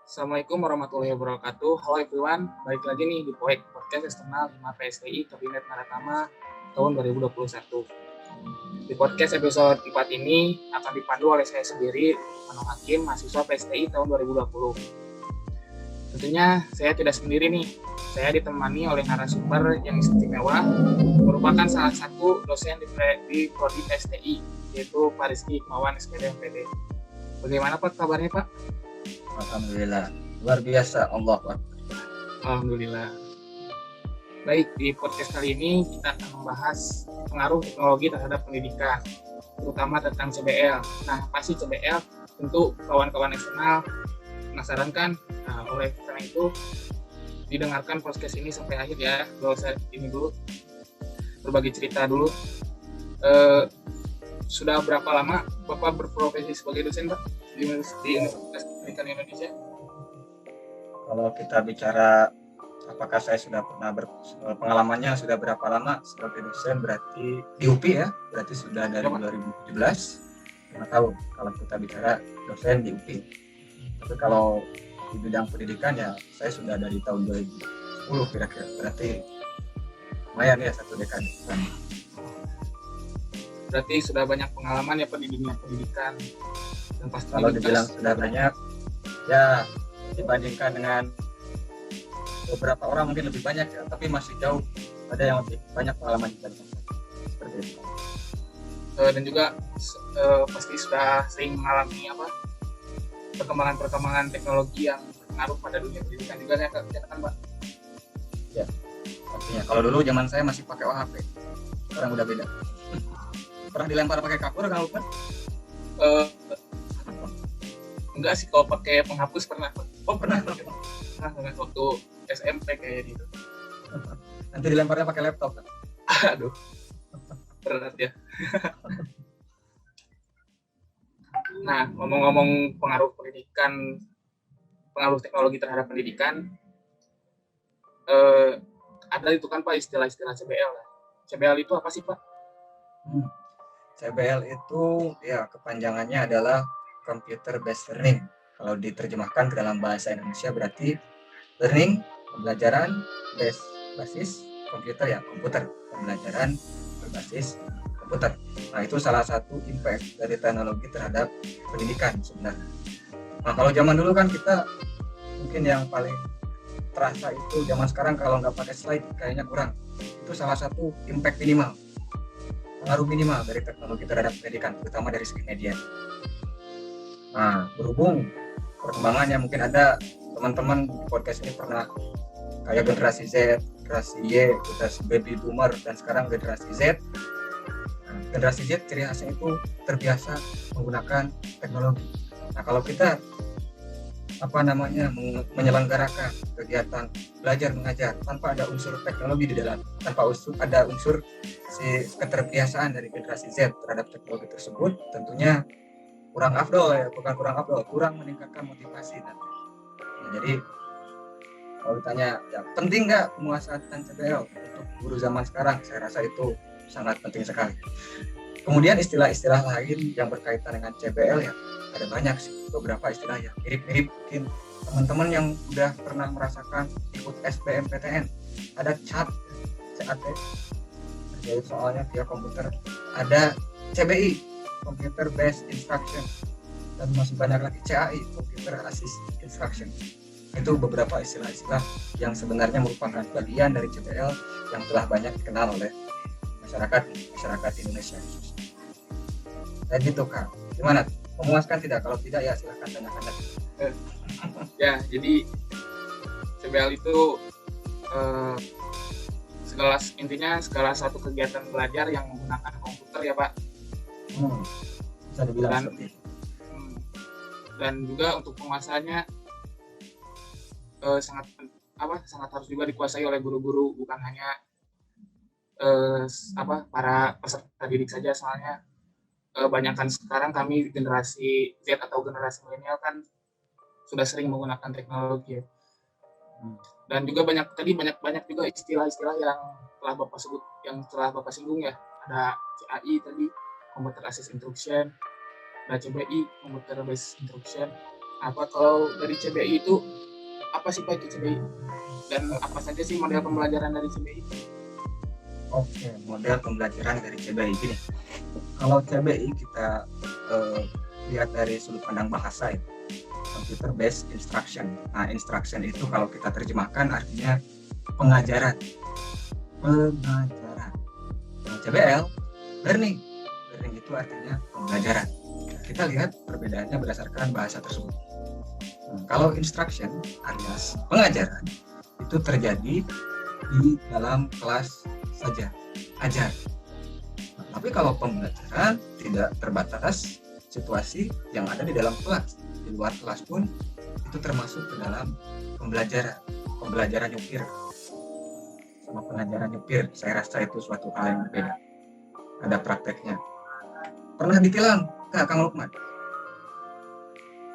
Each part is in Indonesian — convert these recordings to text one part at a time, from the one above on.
Assalamualaikum warahmatullahi wabarakatuh. Halo everyone, balik lagi nih di Poek Podcast Eksternal 5 PSTI Kabinet Maratama tahun 2021. Di podcast episode 4 ini akan dipandu oleh saya sendiri, Manong Hakim, mahasiswa PSTI tahun 2020. Tentunya saya tidak sendiri nih, saya ditemani oleh narasumber yang istimewa, merupakan salah satu dosen di Prodi PSTI, yaitu Pak Rizky Hikmawan, SPD MPD. Bagaimana Pak kabarnya Pak? Alhamdulillah, luar biasa. Alhamdulillah. Baik, di podcast kali ini kita akan membahas pengaruh teknologi terhadap pendidikan, terutama tentang CBL. Nah, apa sih CBL? Tentu kawan-kawan eksternal penasaran kan? Nah, oleh karena itu didengarkan podcast ini sampai akhir ya. Gak usah ini dulu, berbagi cerita dulu. Sudah berapa lama Bapak berprofesi sebagai dosen, Pak, di Universitas Pendidikan Indonesia? Kalau kita bicara apakah saya sudah pernah pengalamannya sudah berapa lama sebagai dosen, berarti di UPI ya, berarti sudah dari 2017, 5 tahun kalau kita bicara dosen di UPI. Tapi kalau di bidang pendidikan ya saya sudah dari tahun 2010 kira-kira, berarti lumayan ya 1 dekade. Berarti sudah banyak pengalaman ya Pak di dunia pendidikan. Dan pasti kalau dibilang sudah banyak ya, dibandingkan dengan beberapa orang mungkin lebih banyak ya, tapi masih jauh ada yang lebih banyak pengalaman dibanding seperti itu. Dan juga pasti sudah sering mengalami perkembangan teknologi yang berpengaruh pada dunia pendidikan juga ya kan Pak? Ya, artinya kalau dulu zaman saya masih pakai OHP, sekarang udah beda. Pernah dilempar pakai kapur kalau kan? Enggak sih, kalau pakai penghapus pernah. Oh pernah waktu SMP kayak gitu. Nanti dilemparnya pakai laptop kan? Aduh, berat ya. Nah, ngomong-ngomong pengaruh teknologi terhadap pendidikan, ada itu kan Pak istilah-istilah CBL. CBL itu apa sih Pak? CBL itu ya kepanjangannya adalah Computer Based Learning. Kalau diterjemahkan ke dalam bahasa Indonesia berarti learning, pembelajaran berbasis komputer, pembelajaran berbasis komputer. Nah, itu salah satu impact dari teknologi terhadap pendidikan sebenarnya. Nah, kalau zaman dulu kan kita mungkin yang paling terasa itu zaman sekarang kalau nggak pakai slide kayaknya kurang. Itu salah satu impact minimal, pengaruh minimal dari teknologi terhadap pendidikan, terutama dari segi media. Nah, berhubung perkembangannya mungkin ada teman-teman di podcast ini pernah kayak generasi Z, generasi Y, generasi baby boomer, dan sekarang generasi Z. Nah, generasi Z ciri khasnya itu terbiasa menggunakan teknologi. Nah, kalau kita menyelenggarakan kegiatan belajar mengajar tanpa ada unsur teknologi di dalam, tanpa ada unsur si keterbiasaan dari generasi Z terhadap teknologi tersebut, tentunya kurang meningkatkan motivasi nanti. Nah, jadi kalau ditanya ya penting nggak penguasaan CBL untuk guru zaman sekarang, saya rasa itu sangat penting sekali. Kemudian istilah-istilah lain yang berkaitan dengan CBL ya ada banyak sih, beberapa istilah yang mirip-mirip. Mungkin teman-teman yang udah pernah merasakan ikut SBMPTN, ada CAT, jadi soalnya via komputer, ada CBI, Computer Based Instruction, dan masih banyak lagi CAI, Computer Assist Instruction. Itu beberapa istilah-istilah yang sebenarnya merupakan bagian dari CBL yang telah banyak dikenal oleh masyarakat Indonesia. Dan gitu Kak, gimana? Memuaskan tidak? Kalau tidak ya silahkan tanyakan lagi. Ya, jadi CBL itu segala satu kegiatan belajar yang menggunakan komputer ya Pak. Bisa dibilang seperti itu. Dan juga untuk penguasaannya sangat harus juga dikuasai oleh guru-guru, bukan hanya para peserta didik saja. Soalnya banyakkan sekarang kami generasi Z atau generasi milenial kan sudah sering menggunakan teknologi ya. Dan juga banyak juga istilah-istilah yang telah Bapak singgung ya. Ada CAI tadi, Computer Assist Instruction, ada CBI, Computer Based Instruction. Apa kalau dari CBI itu apa sih Pak itu CBI? Dan apa saja sih model pembelajaran dari CBI? Oke, model pembelajaran dari CBI gini. Kalau CBI kita lihat dari sudut pandang bahasa ya, computer based instruction. Nah, instruction itu kalau kita terjemahkan artinya pengajaran. Pengajaran. Yang CBL, learning. Learning itu artinya pembelajaran. Nah, kita lihat perbedaannya berdasarkan bahasa tersebut. Kalau instruction alias pengajaran itu terjadi di dalam kelas saja, ajar. Nah, tapi kalau pembelajaran tidak terbatas situasi yang ada di dalam kelas, di luar kelas pun itu termasuk ke dalam pembelajaran nyupir sama pengajaran nyupir. Saya rasa itu suatu hal yang berbeda, ada prakteknya. Pernah ditilang nggak Kang Lukman?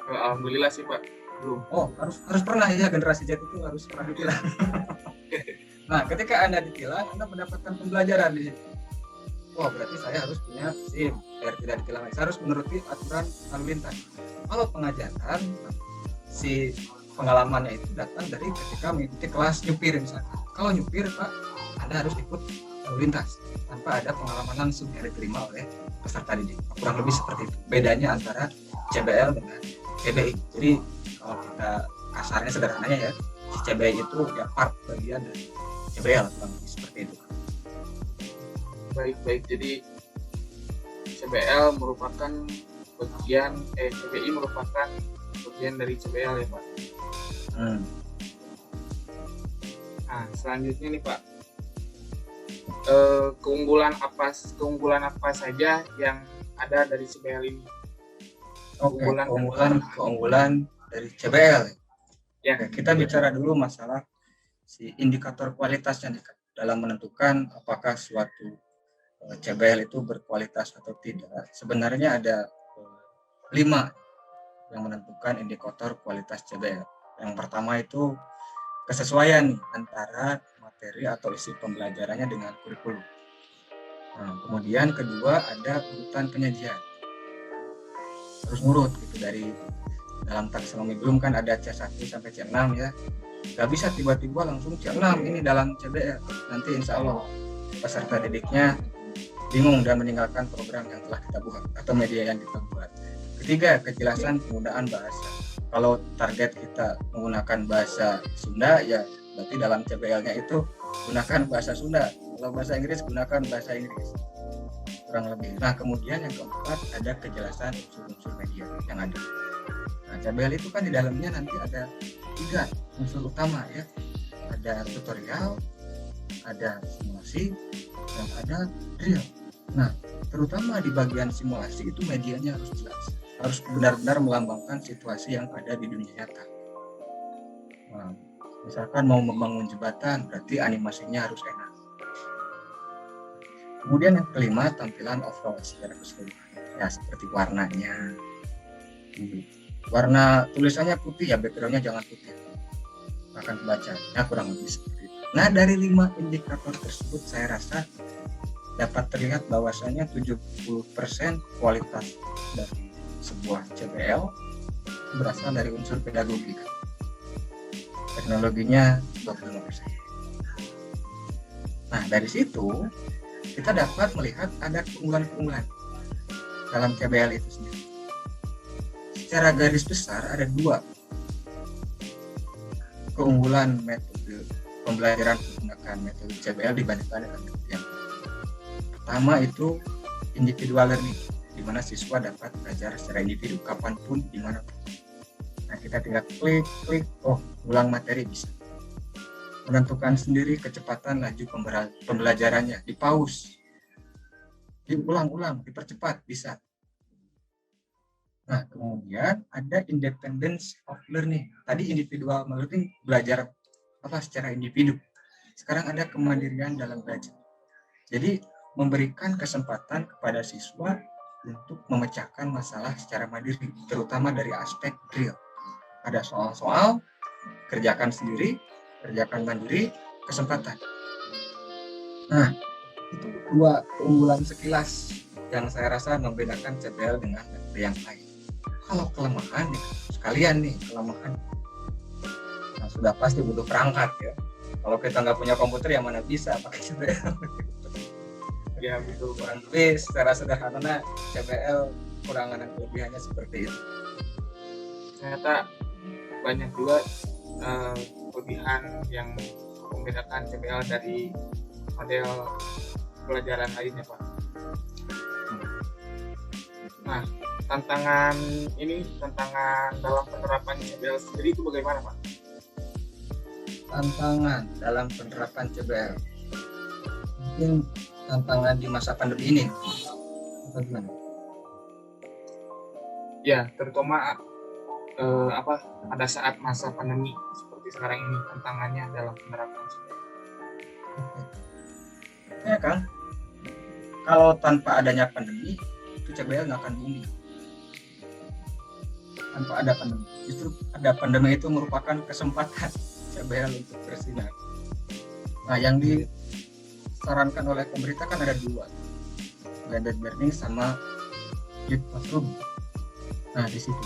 Alhamdulillah sih Pak, belum. Oh, harus pernah ya, generasi Z itu harus pernah ditilang. Nah, ketika Anda ditilang, Anda mendapatkan pembelajaran di situ. Wah, berarti saya harus punya SIM biar tidak ditilang lagi. Saya harus menuruti aturan lalu lintas. Kalau pengajaran, si pengalamannya itu datang dari ketika mengikuti kelas nyupir misalkan. Kalau nyupir, Pak, Anda harus ikut lalu lintas tanpa ada pengalaman langsung yang diterima oleh peserta didik. Kurang lebih seperti itu. Bedanya antara CBL dengan CBI. Jadi kalau kita kasarnya sederhananya ya, si CBI itu ya part bagian dari CBL, kurang lebih seperti itu. Baik, jadi CBL merupakan bagian, CBI merupakan bagian dari CBL ya Pak. Nah, selanjutnya nih Pak, keunggulan apa saja yang ada dari CBL ini? Oke, keunggulan dari CBL. Ya. Oke, kita bicara dulu masalah si indikator kualitasnya dalam menentukan apakah suatu CBL itu berkualitas atau tidak. Sebenarnya ada 5 yang menentukan indikator kualitas CBL. Yang pertama itu kesesuaian antara materi atau isi pembelajarannya dengan kurikulum. Nah, kemudian kedua ada urutan penyajian. Harus nurut gitu, dari dalam taksonomi Bloom kan ada C1 sampai C6 ya. Gak bisa tiba-tiba langsung C6 ini dalam CBL. Nanti insya Allah peserta didiknya bingung dan meninggalkan program yang telah kita buat atau media yang kita buat. Ketiga, kejelasan penggunaan bahasa. Kalau target kita menggunakan bahasa Sunda, ya berarti dalam CBL-nya itu gunakan bahasa Sunda. Kalau bahasa Inggris, gunakan bahasa Inggris. Kurang lebih. Nah, kemudian yang keempat ada kejelasan unsur-unsur media yang ada. Nah, CBL itu kan di dalamnya nanti ada 3 unsur utama ya. Ada tutorial, ada simulasi, dan ada drill. Nah, terutama di bagian simulasi itu medianya harus jelas, harus benar-benar melambangkan situasi yang ada di dunia nyata. Nah, misalkan mau membangun jembatan, berarti animasinya harus enak. Kemudian yang kelima, tampilan overall secara keseluruhan, ya seperti warnanya. Warna tulisannya putih ya, backgroundnya jangan putih, akan kebaca kurang lebih seperti itu. Nah, dari 5 indikator tersebut saya rasa dapat terlihat bahwasanya 70% kualitas dari sebuah CBL berasal dari unsur pedagogik. Teknologinya 25%. Nah, dari situ kita dapat melihat ada keunggulan-keunggulan dalam CBL itu sendiri. Secara garis besar ada 2 keunggulan metode pembelajaran menggunakan metode CBL dibandingkan dengan metode yang pertama itu individual learning, di mana siswa dapat belajar secara individu kapanpun dimanapun. Nah, kita tinggal klik, ulang materi bisa. Menentukan sendiri kecepatan laju pembelajarannya, di pause, diulang-ulang, dipercepat bisa. Nah, kemudian ada independence of learning. Tadi individual learning belajar secara individu. Sekarang ada kemandirian dalam belajar. Jadi memberikan kesempatan kepada siswa untuk memecahkan masalah secara mandiri, terutama dari aspek drill. Ada soal-soal, kerjakan sendiri, kerjakan mandiri, kesempatan. Nah, itu 2 keunggulan sekilas yang saya rasa membedakan CBL dengan metode yang lain. Kalau kelemahan, kalian nih kelemahan. Nah, sudah pasti butuh perangkat ya. Kalau kita nggak punya komputer, yang mana bisa pakai CBL. Ya betul Pak. Tapi secara sederhana CBL kekurangan dan kelebihannya seperti itu. Ternyata banyak juga kelebihan yang membedakan CBL dari model pelajaran lainnya Pak. Nah, tantangan dalam penerapan CBL sendiri itu bagaimana Pak? Tantangan dalam penerapan CBL, mungkin tantangan di masa pandemi ini atau gimana? Ya, terutama pada saat masa pandemi seperti sekarang ini tantangannya dalam penerapan CBL. Ya kan, kalau tanpa adanya pandemi itu CBL nggak akan booming. Tanpa ada pandemi, justru ada pandemi itu merupakan kesempatan CBL untuk bersinar. Nah, yang disarankan oleh pemerintah kan ada dua, blended learning sama flipped classroom. Nah, di situ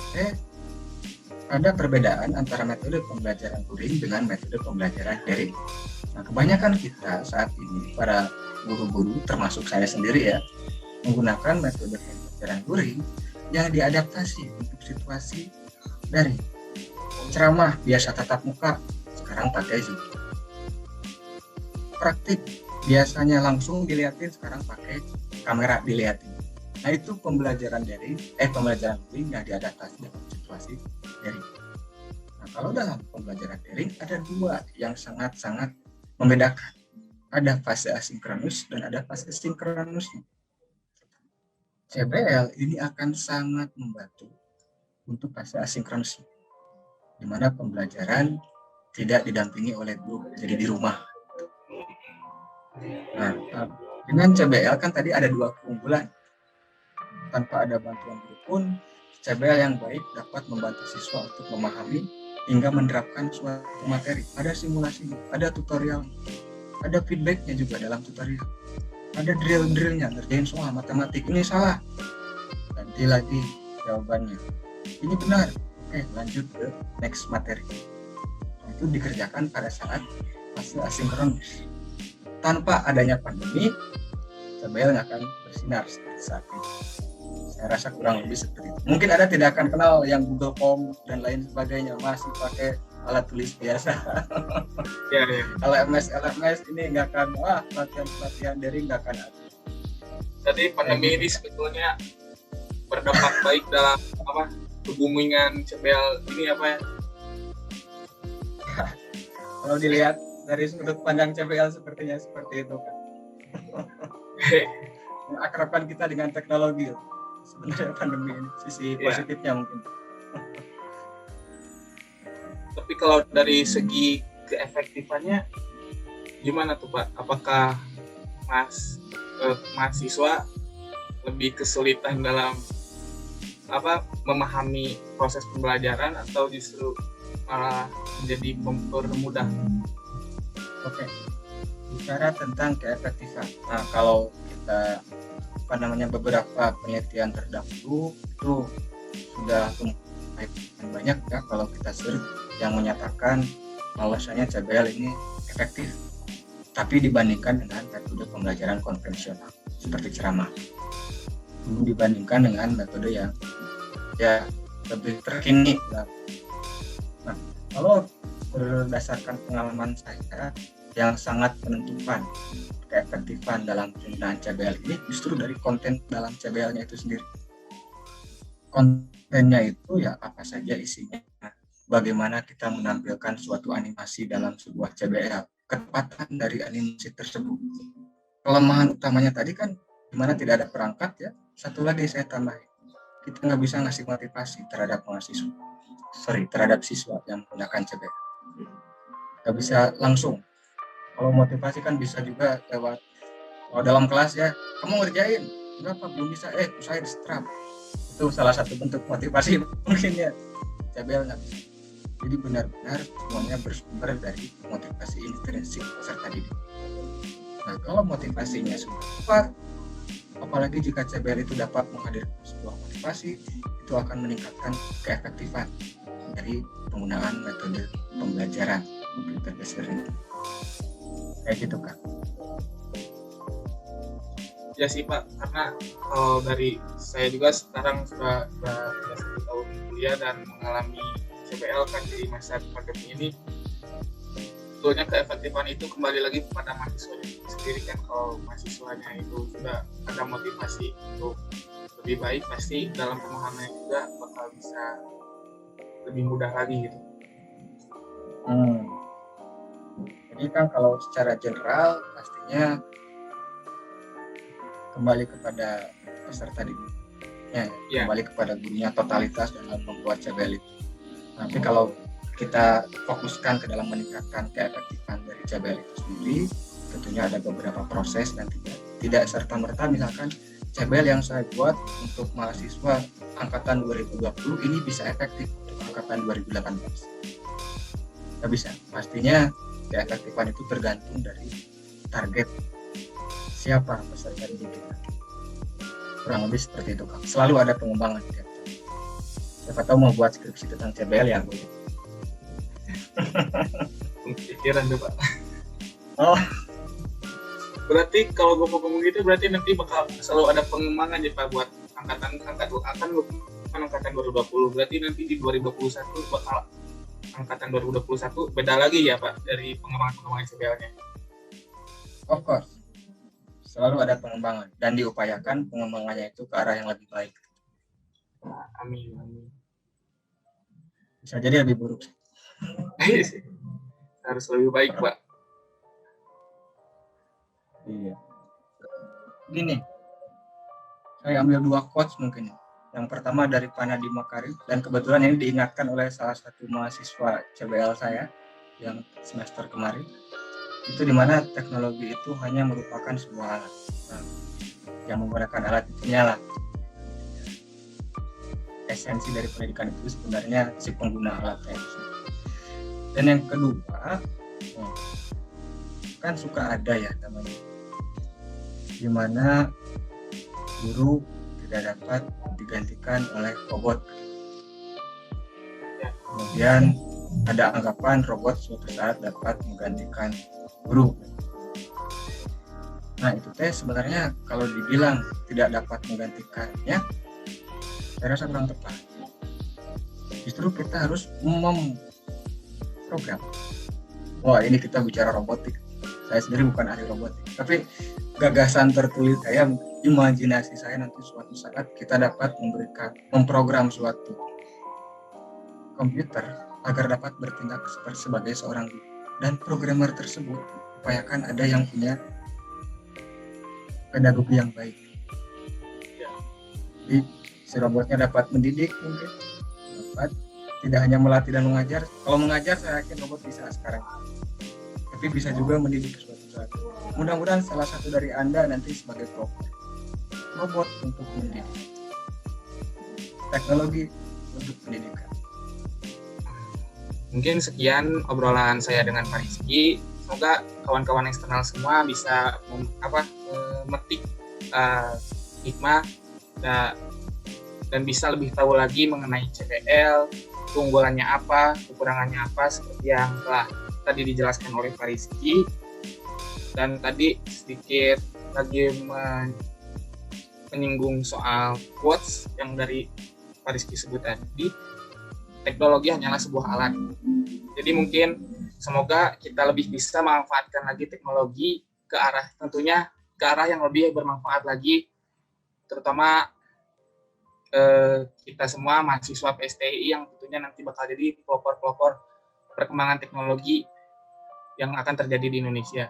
ada perbedaan antara metode pembelajaran luring dengan metode pembelajaran daring. Nah, kebanyakan kita saat ini, para guru-guru, termasuk saya sendiri ya, menggunakan metode pembelajaran luring yang diadaptasi untuk situasi daring. Ceramah biasa tatap muka, sekarang pakai Zoom. Praktik biasanya langsung dilihatin, sekarang pakai kamera dilihatin. Nah, itu pembelajaran luring yang diadaptasi dalam situasi daring. Nah, kalau dalam pembelajaran daring ada dua yang sangat-sangat membedakan. Ada fase asinkronus dan ada fase sinkronus. CBL ini akan sangat membantu untuk fase asinkronus, di mana pembelajaran tidak didampingi oleh guru, jadi di rumah. Nah, dengan CBL kan tadi ada dua keunggulan. Tanpa ada bantuan guru pun, CBL yang baik dapat membantu siswa untuk memahami hingga menerapkan suatu materi. Ada simulasi, ada tutorial, ada feedbacknya juga dalam tutorial. Ada drill-drillnya, ngerjain soal matematik, ini salah, ganti lagi jawabannya, ini benar, oke lanjut ke next materi. Nah, itu dikerjakan pada saat fase asinkronus. Tanpa adanya pandemi, CBL nggak akan bersinar seperti saat ini. Saya rasa kurang lebih seperti itu. Mungkin Anda tidak akan kenal yang Google Form dan lain sebagainya, masih pakai alat tulis biasa. Ya. LMS ini nggak akan, latihan daring nggak akan ada. Jadi pandemi ini sebetulnya berdampak baik dalam kebooming CBL ini ya. Kalau dilihat dari sudut pandang CBL sepertinya seperti itu kan. Mengakrabkan kita dengan teknologi. Sebenarnya pandemi ini sisi positifnya mungkin. Tapi kalau dari segi keefektifannya gimana tuh Pak? Apakah mahasiswa lebih kesulitan dalam memahami proses pembelajaran atau justru malah menjadi mempermudah? Oke. Bicara tentang keefektifan. Nah, kalau kita beberapa penelitian terdahulu itu sudah banyak ya kalau kita search yang menyatakan bahwasanya CBL ini efektif, tapi dibandingkan dengan metode pembelajaran konvensional seperti ceramah, dibandingkan dengan metode yang lebih terkini. Nah, kalau berdasarkan pengalaman saya, yang sangat menentukan keefektifan dalam penggunaan CBL ini justru dari konten dalam CBL-nya itu sendiri. Kontennya itu ya apa saja isinya, bagaimana kita menampilkan suatu animasi dalam sebuah CBL, ketepatan dari animasi tersebut. Kelemahan utamanya tadi kan dimana tidak ada perangkat ya. Satu lagi saya tambahin, kita nggak bisa ngasih motivasi terhadap siswa yang menggunakan CBL. Nggak bisa langsung. Kalau motivasi kan bisa juga lewat, kalau dalam kelas ya, kamu ngerjain, kenapa belum bisa? Usahain strap. Itu salah satu bentuk motivasi mungkin ya. CBL nggak bisa. Jadi benar-benar semuanya bersumber dari motivasi intrinsik peserta didik. Nah, kalau motivasinya sudah kuat, apalagi jika CBL itu dapat menghadirkan sebuah motivasi, itu akan meningkatkan keefektifan dari penggunaan metode pembelajaran computer based learning. Kayak gitu Kak. Ya sih Pak, karena kalau dari saya juga sekarang sudah 1 tahun kuliah dan mengalami CBL kan di masa pandemi ini. Sebetulnya keefektifan itu kembali lagi kepada mahasiswanya sendiri kan. Kalau mahasiswanya itu sudah ada motivasi untuk lebih baik, pasti dalam pemahamannya juga bakal bisa lebih mudah lagi gitu. Jadi kan kalau secara general pastinya kembali kepada peserta didiknya, kembali kepada gurunya totalitas dalam membuat CBL itu. Tapi kalau kita fokuskan ke dalam meningkatkan keefektifan dari CBL itu sendiri, tentunya ada beberapa proses dan tidak serta-merta misalkan CBL yang saya buat untuk mahasiswa angkatan 2020 ini bisa efektif untuk angkatan 2018. Nggak bisa. Pastinya keefektifan itu tergantung dari target siapa peserta didik kita. Kurang lebih seperti itu Kak. Selalu ada pengembangan. Siapa tahu mau buat skripsi tentang CBL ya boleh. Pikiran tuh Pak. Oh, berarti kalau gue ngomong gitu berarti nanti bakal selalu ada pengembangan ya Pak buat angkatan 2020. Berarti nanti di 2021 bakal angkatan 2021 beda lagi ya Pak dari pengembangan CBL-nya. of course. Selalu ada pengembangan dan diupayakan pengembangannya itu ke arah yang lebih baik. Amin. Bisa jadi lebih buruk. Harus lebih baik Pak. Iya. Gini, saya ambil 2 quotes mungkin. Yang pertama dari Panadi Makarim, dan kebetulan ini diingatkan oleh salah satu mahasiswa CBL saya yang semester kemarin. Itu dimana teknologi itu hanya merupakan sebuah alat. Nah, yang menggunakan alat itu nyala. Esensi dari pendidikan itu sebenarnya si pengguna alatnya itu. Dan yang kedua, kan suka ada ya namanya, dimana guru tidak dapat digantikan oleh robot. Kemudian ada anggapan robot suatu saat dapat menggantikan guru. Nah itu sebenarnya kalau dibilang tidak dapat menggantikannya, saya rasa kurang tepat. Justru kita harus memprogram. Wah ini kita bicara robotik. Saya sendiri bukan ahli robotik, tapi gagasan tertulis saya, imajinasi saya nanti suatu saat kita dapat memprogram suatu komputer agar dapat bertindak sebagai seorang guru. Dan programmer tersebut upayakan ada yang punya pedagogi yang baik. Jadi si robotnya dapat mendidik mungkin, dapat tidak hanya melatih dan mengajar. Kalau mengajar saya yakin robot bisa sekarang, tapi bisa juga mendidik suatu saat. Mudah-mudahan salah satu dari Anda nanti sebagai robot untuk mendidik, teknologi untuk pendidikan. Mungkin sekian obrolan saya dengan Pak Rizky. Semoga kawan-kawan eksternal semua bisa memetik hikmah dan bisa lebih tahu lagi mengenai CBL, keunggulannya apa, kekurangannya apa, seperti yang telah tadi dijelaskan oleh Pak Rizky. Dan tadi sedikit lagi menyinggung soal quotes yang dari Pak Rizky sebut tadi. Teknologi hanyalah sebuah alat. Jadi mungkin semoga kita lebih bisa memanfaatkan lagi teknologi ke arah yang lebih bermanfaat lagi, terutama kita semua mahasiswa PSTI yang tentunya nanti bakal jadi pelopor-pelopor perkembangan teknologi yang akan terjadi di Indonesia.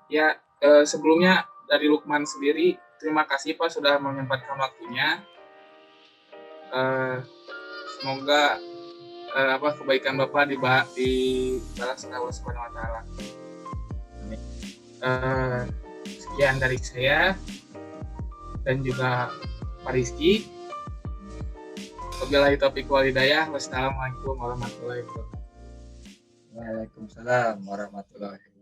Ya, sebelumnya dari Lukman sendiri, terima kasih Pak sudah menyempatkan waktunya. Semoga kebaikan Bapak dibalas oleh Allah Subhanahu wa taala. Sekian dari saya dan juga Pak Rizky. Wabillahi taufiq wal hidayah. Wassalamualaikum warahmatullahi wabarakatuh. Waalaikumsalam warahmatullahi wabarakatuh.